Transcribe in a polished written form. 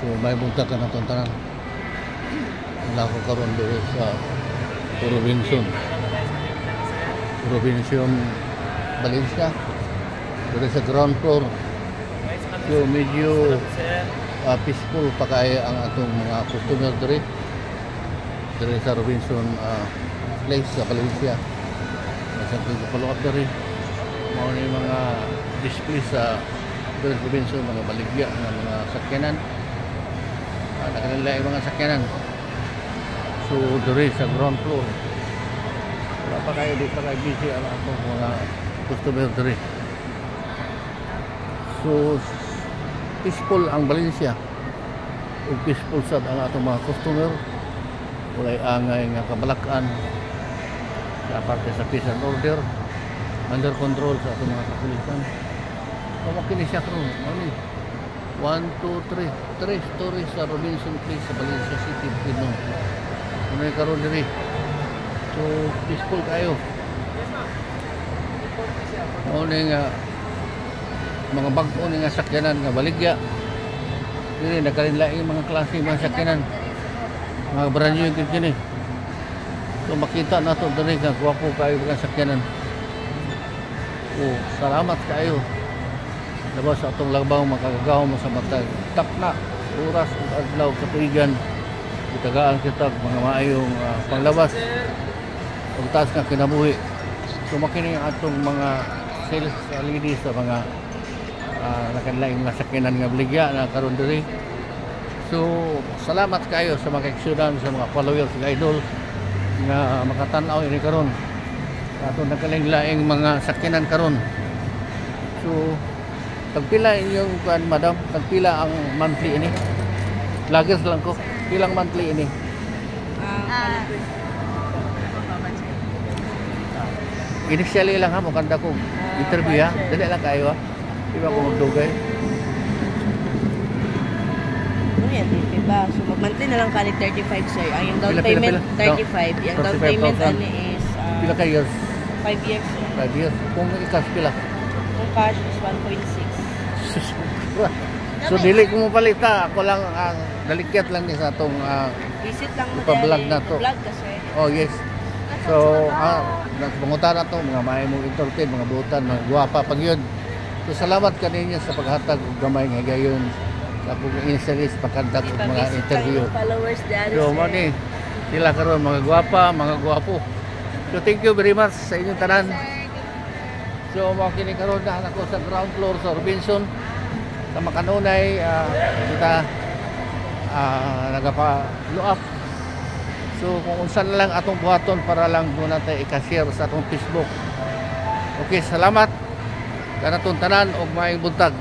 So may buntag ka na itong tanan. Wala ko karoon doon sa Robinson Valencia. Doon sa ground floor. So medyo peaceful pa kaya ang atong mga customer doon sa Robinson place sa Valencia. Masang follow up doon. Mga mga display sa Robinson, mga baligya ng mga sakyanan. Nakalala yung mga sakyanan. So doon sa ground floor. Wala pa kayo, di pa kayo busy ang atong mga customer doon. So peaceful ang Valencia. O peaceful sad ang atong mga customer. Walay angay nga kabalakan sa parte sa peace and order. Under control sa atong mga kapulisan. Kamakini siya karon. 1, 2, 3 stories sa Robinson Place sa Valencia City, Pino. Ano yung karon diri? So peaceful kayo. Ano nga mga bag-o nga sakyanan nga baligya. Dili nakalinlaing mga klase mga sakyanan. Mga brand new yung kini. So makita nato diri nga gwapo kayo mga sakyanan. Oh, salamat kayo. Labas sa atong labaw makagagaw mo sa matag. Takna oras ug adlaw katuigan. Itagaan kita mga maayong panglabas. Ug taas nga kinabuhi. So makini ang atong mga sales ladies sa mga nakanlaing mga sakyanan nga baligya na karon diri. So salamat kayo sa mga kaigsunan, sa mga followers ng idol nga makatan-aw ini karon. Ato nagkalaing-laing mga sakyanan karon. So pagpila inyong kuan madam, pagpila ang monthly ini? Lagers lang ko. Pilang monthly ini? Initially lang ha, mukanda ko interview ha. Dali lang kayo ha. Di ba ko magdugay? Yan, diba? So mag-monthly na lang kalit 35 sir. Ang yung down payment 35. Yung down payment ano is pila ka years? 5 years sir. 5 years. Kung ikas pila? Kung cash is 1.6. So dili ko mo palita, ako lang dalikyat lang ni sa atong visit lang mo ipa-vlog na to. Vlog kasi. Oh yes. So nagpangutan na to mga may mong entertain, mga butan, mga guwapa pag yun. So salamat kaninyo sa paghatag og gamay nga gayon sa pag-inseris pagkandak og mga interview. Followers dali. So mo ni sila karon mga guwapa, mga guwapo. So thank you very much sa inyong tanan. So mo kini karon na ako sa ground floor sa Robinson sa makanunay kita nagapa-follow up. So kung unsa na lang atong buhaton para lang doon natin i-share sa atong Facebook. Okay, salamat kanatong tanan og maayong buntag.